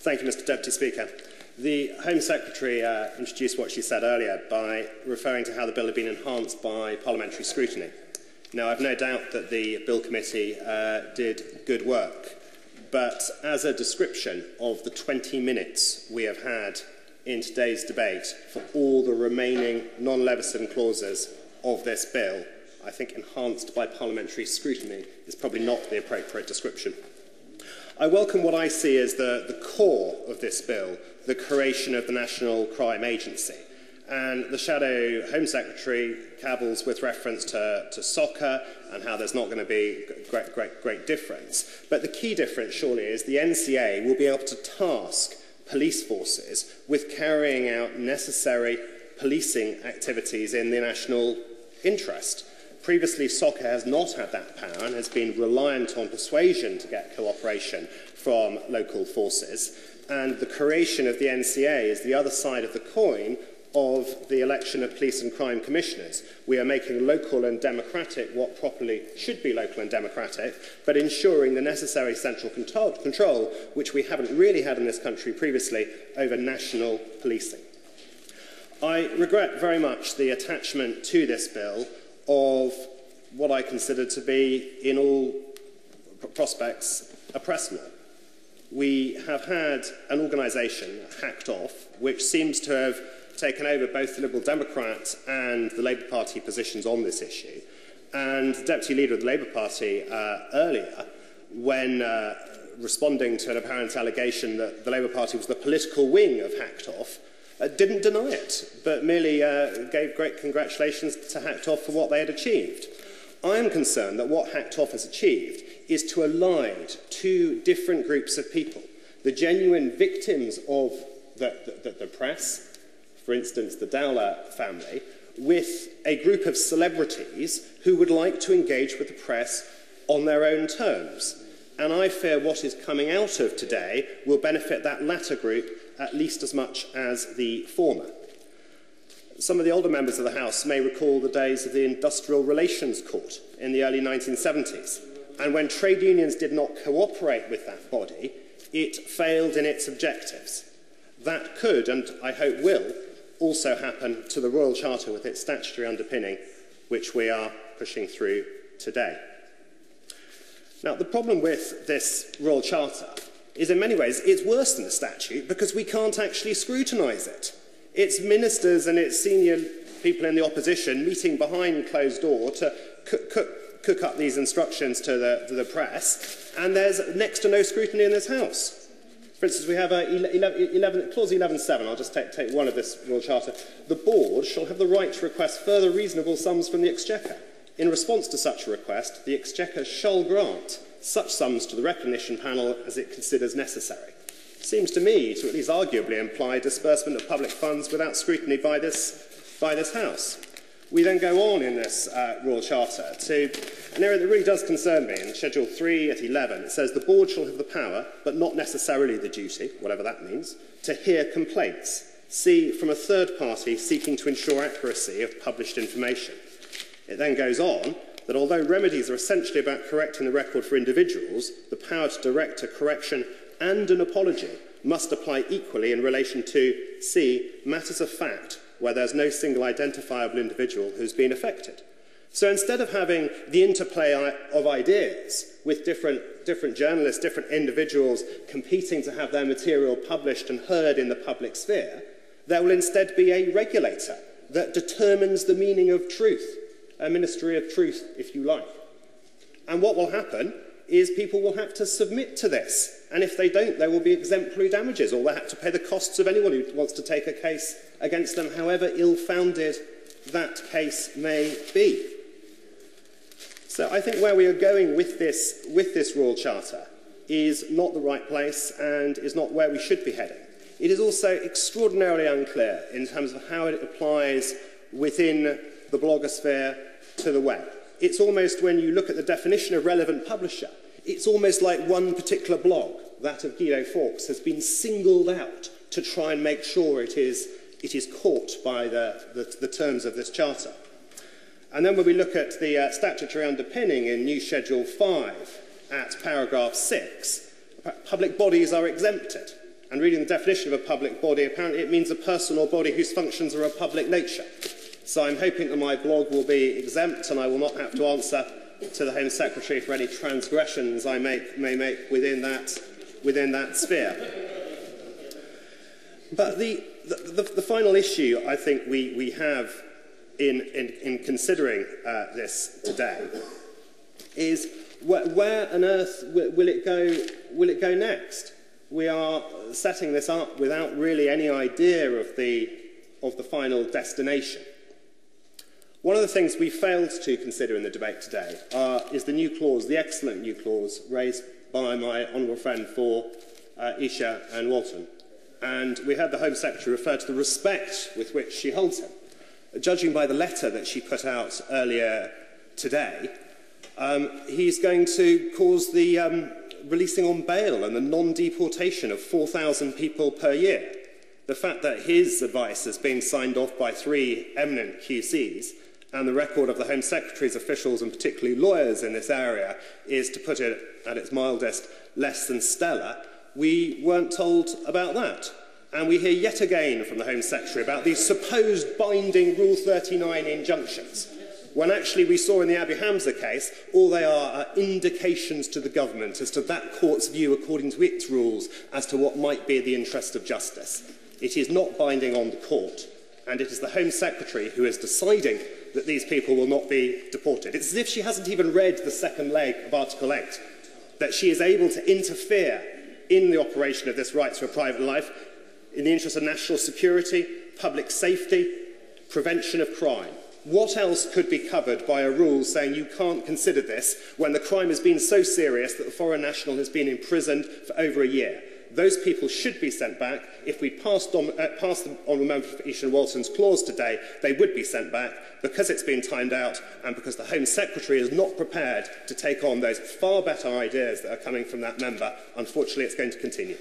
Thank you, Mr. Deputy Speaker. The Home Secretary introduced what she said earlier by referring to how the bill had been enhanced by parliamentary scrutiny. Now, I've no doubt that the Bill Committee did good work, but as a description of the 20 minutes we have had in today's debate for all the remaining non-Leveson clauses of this bill, I think enhanced by parliamentary scrutiny is probably not the appropriate description. I welcome what I see as the core of this bill, the creation of the National Crime Agency. And the Shadow Home Secretary cavils with reference to soccer and how there's not going to be great difference. But the key difference, surely, is the NCA will be able to task police forces with carrying out necessary policing activities in the national interest. Previously, soccer has not had that power and has been reliant on persuasion to get cooperation from local forces. And the creation of the NCA is the other side of the coin of the election of police and crime commissioners. We are making local and democratic what properly should be local and democratic, but ensuring the necessary central control, which we haven't really had in this country previously, over national policing. I regret very much the attachment to this bill of what I consider to be, in all prospects, a press law. We have had an organisation hacked off, which seems to have taken over both the Liberal Democrat and the Labour Party positions on this issue. And the Deputy Leader of the Labour Party earlier, when responding to an apparent allegation that the Labour Party was the political wing of hacked off, didn't deny it, but merely gave great congratulations to Hacked Off for what they had achieved. I am concerned that what Hacked Off has achieved is to allied two different groups of people, the genuine victims of the press, for instance, the Dowler family, with a group of celebrities who would like to engage with the press on their own terms. And I fear what is coming out of today will benefit that latter group at least as much as the former. Some of the older members of the House may recall the days of the Industrial Relations Court in the early 1970s. And when trade unions did not cooperate with that body, it failed in its objectives. That could, and I hope will, also happen to the Royal Charter with its statutory underpinning, which we are pushing through today. Now, the problem with this Royal Charter is, in many ways, it's worse than the statute because we can't actually scrutinise it. It's ministers and its senior people in the opposition meeting behind closed door to cook up these instructions to the press, and there's next to no scrutiny in this House. For instance, we have Clause 11.7, I'll just take one of this Royal Charter. The Board shall have the right to request further reasonable sums from the Exchequer. In response to such a request, the Exchequer shall grant such sums to the recognition panel as it considers necessary. Seems to me to at least arguably imply disbursement of public funds without scrutiny by this House. We then go on in this Royal Charter to an area that really does concern me. In Schedule 3 at 11, it says the Board shall have the power, but not necessarily the duty, whatever that means, to hear complaints, see from a third party seeking to ensure accuracy of published information. It then goes on that although remedies are essentially about correcting the record for individuals, the power to direct a correction and an apology must apply equally in relation to, C, matters of fact where there's no single identifiable individual who's been affected. So instead of having the interplay of ideas with different journalists, different individuals competing to have their material published and heard in the public sphere, there will instead be a regulator that determines the meaning of truth, a ministry of truth, if you like. And what will happen is people will have to submit to this. And if they don't, there will be exemplary damages, or they'll have to pay the costs of anyone who wants to take a case against them, however ill-founded that case may be. So I think where we are going with this Royal Charter is not the right place and is not where we should be heading. It is also extraordinarily unclear in terms of how it applies within the blogosphere to the web. It's almost, when you look at the definition of relevant publisher, it's almost like one particular blog, that of Guido Fawkes, has been singled out to try and make sure it is caught by the terms of this charter. And then when we look at the statutory underpinning in new Schedule 5 at paragraph 6, public bodies are exempted. And reading the definition of a public body, apparently it means a person or body whose functions are of public nature. So I'm hoping that my blog will be exempt and I will not have to answer to the Home Secretary for any transgressions I may make within that sphere. But the final issue I think we have in considering this today is where on earth will it go next? We are setting this up without really any idea of the final destination. One of the things we failed to consider in the debate today is the new clause, the excellent new clause raised by my honourable friend for Isha and Walton. And we heard the Home Secretary refer to the respect with which she holds him. Judging by the letter that she put out earlier today, he's going to cause the releasing on bail and the non-deportation of 4,000 people per year. The fact that his advice has been signed off by 3 eminent QCs and the record of the Home Secretary's officials and particularly lawyers in this area is, to put it at its mildest, less than stellar, we weren't told about that. And we hear yet again from the Home Secretary about these supposed binding Rule 39 injunctions, when actually we saw in the Abu Hamza case, all they are indications to the government as to that court's view according to its rules as to what might be the interest of justice. It is not binding on the court, and it is the Home Secretary who is deciding that these people will not be deported. It's as if she hasn't even read the second leg of Article 8, that she is able to interfere in the operation of this right to a private life in the interest of national security, public safety, prevention of crime. What else could be covered by a rule saying you can't consider this when the crime has been so serious that the foreign national has been imprisoned for over a year? Those people should be sent back. If we passed the Honourable Member for Isha and Walton's clause today, they would be sent back because it's been timed out and because the Home Secretary is not prepared to take on those far better ideas that are coming from that member. Unfortunately, it's going to continue.